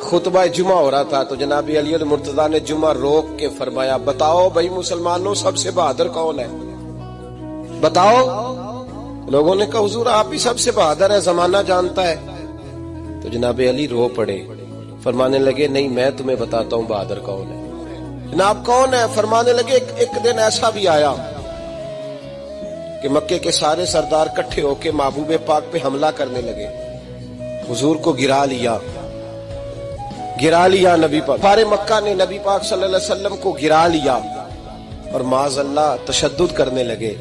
خطبہ جمعہ ہو رہا تھا تو جناب علی المرتضیٰ نے جمعہ روک کے فرمایا بتاؤ بھائی مسلمانوں سب سے بہادر کون ہے؟ بتاؤ۔ لوگوں نے کہا حضور آپ ہی سب سے بہادر ہے، زمانہ جانتا ہے۔ تو جناب علی رو پڑے، فرمانے لگے نہیں میں تمہیں بتاتا ہوں بہادر کون ہے۔ جناب کون ہے؟ فرمانے لگے ایک دن ایسا بھی آیا کہ مکے کے سارے سردار کٹھے ہو کے محبوب پاک پہ حملہ کرنے لگے، حضور کو گرا لیا نبی پاک، سارے مکہ نے نبی پاک صلی اللہ علیہ وسلم کو گرا لیا اور معاذ اللہ تشدد کرنے لگے۔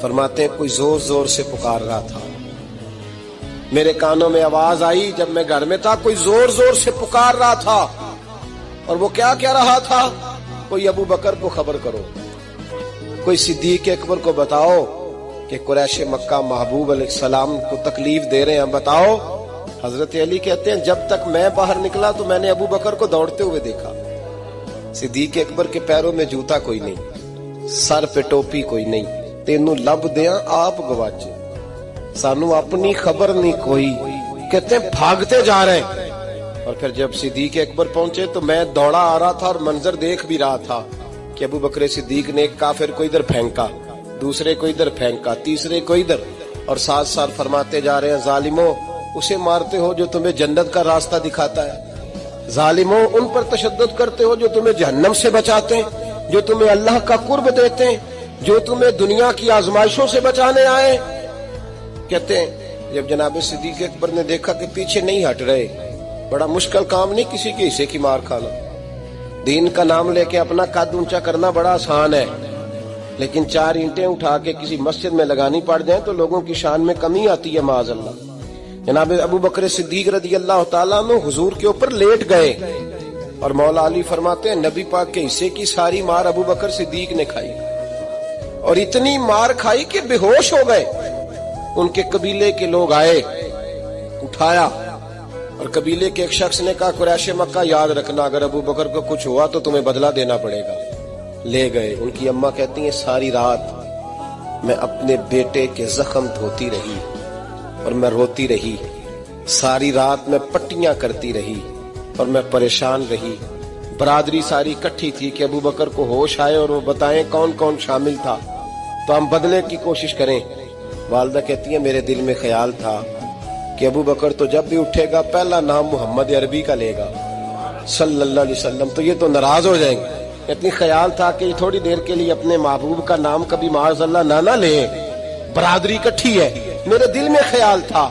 فرماتے ہیں کوئی زور زور سے پکار رہا تھا، میرے کانوں میں آواز آئی جب میں گھر میں تھا، کوئی زور زور سے پکار رہا تھا، اور وہ کیا کہہ رہا تھا؟ کوئی ابو بکر کو خبر کرو، کوئی صدیق اکبر کو بتاؤ کہ قریش مکہ محبوب علیہ السلام کو تکلیف دے رہے ہیں، بتاؤ۔ حضرت علی کہتے ہیں جب تک میں باہر نکلا تو میں نے ابو بکر کو دوڑتے ہوئے دیکھا، صدیق اکبر کے پیروں میں جوتا کوئی نہیں، سر پہ ٹوپی کوئی نہیں، تینوں لب دیاں آپ گواچے، سانو اپنی خبر نہیں کوئی، کہتے ہیں بھاگتے جا رہے ہیں۔ اور پھر جب صدیق اکبر پہنچے تو میں دوڑا آ رہا تھا اور منظر دیکھ بھی رہا تھا کہ ابو بکر صدیق نے ایک کافر کو ادھر پھینکا، دوسرے کو ادھر پھینکا، تیسرے کو ادھر، اور ساتھ ساتھ فرماتے جا رہے ہیں ظالموں اسے مارتے ہو جو تمہیں جنت کا راستہ دکھاتا ہے، ظالموں ان پر تشدد کرتے ہو جو تمہیں جہنم سے بچاتے ہیں، جو تمہیں اللہ کا قرب دیتے ہیں، جو تمہیں دنیا کی آزمائشوں سے بچانے آئے۔ کہتے ہیں جب جناب صدیق اکبر نے دیکھا کہ پیچھے نہیں ہٹ رہے، بڑا مشکل کام نہیں کسی کے حصے کی مار کھانا، دین کا نام لے کے اپنا قد اونچا کرنا بڑا آسان ہے، لیکن 4 اینٹیں اٹھا کے کسی مسجد میں لگانی پڑ جائیں تو لوگوں کی شان میں کمی آتی ہے معاذ اللہ۔ جناب ابو بکر صدیق رضی اللہ تعالیٰ عنہ حضور کے اوپر لیٹ گئے، اور مولا علی فرماتے ہیں نبی پاک کے حصے کی ساری مار ابو بکر صدیق نے کھائی، اور اتنی مار کھائی کہ بے ہوش ہو گئے۔ ان کے قبیلے کے لوگ آئے، اٹھایا، اور قبیلے کے ایک شخص نے کہا قریش مکہ یاد رکھنا اگر ابو بکر کو کچھ ہوا تو تمہیں بدلہ دینا پڑے گا۔ لے گئے۔ ان کی اماں کہتی ہیں ساری رات میں اپنے بیٹے کے زخم دھوتی رہی اور میں روتی رہی، ساری رات میں پٹیاں کرتی رہی اور میں پریشان رہی۔ برادری ساری کٹھی تھی کہ ابو بکر کو ہوش آئے اور وہ بتائیں کون کون شامل تھا تو ہم بدلے کی کوشش کریں۔ والدہ کہتی ہیں میرے دل میں خیال تھا کہ ابو بکر تو جب بھی اٹھے گا پہلا نام محمد عربی کا لے گا صلی اللہ علیہ وسلم، تو یہ تو ناراض ہو جائیں گے۔ اتنی خیال تھا کہ تھوڑی دیر کے لیے اپنے محبوب کا نام کبھی معاذ اللہ نہ لیں، برادری کٹھی ہے، میرے دل میں خیال تھا،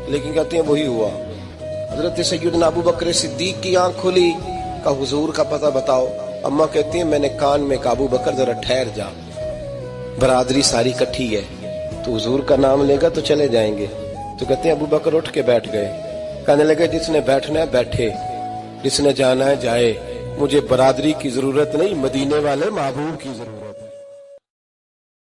لیکن کہتے ہیں وہی ہوا۔ حضرت سیدنا ابو بکر صدیق کی آنکھ کھلی، کہا حضور کا پتہ بتاؤ۔ اماں کہتی ہیں میں نے کان میں کہا ابو بکر ذرا ٹھہر جا، برادری ساری کٹھی ہے، تو حضور کا نام لے گا تو چلے جائیں گے۔ تو کہتے ہیں ابو بکر اٹھ کے بیٹھ گئے، کہنے لگے جس نے بیٹھنا ہے بیٹھے، جس نے جانا ہے جائے، مجھے برادری کی ضرورت نہیں، مدینے والے محبوب کی ضرورت ہے۔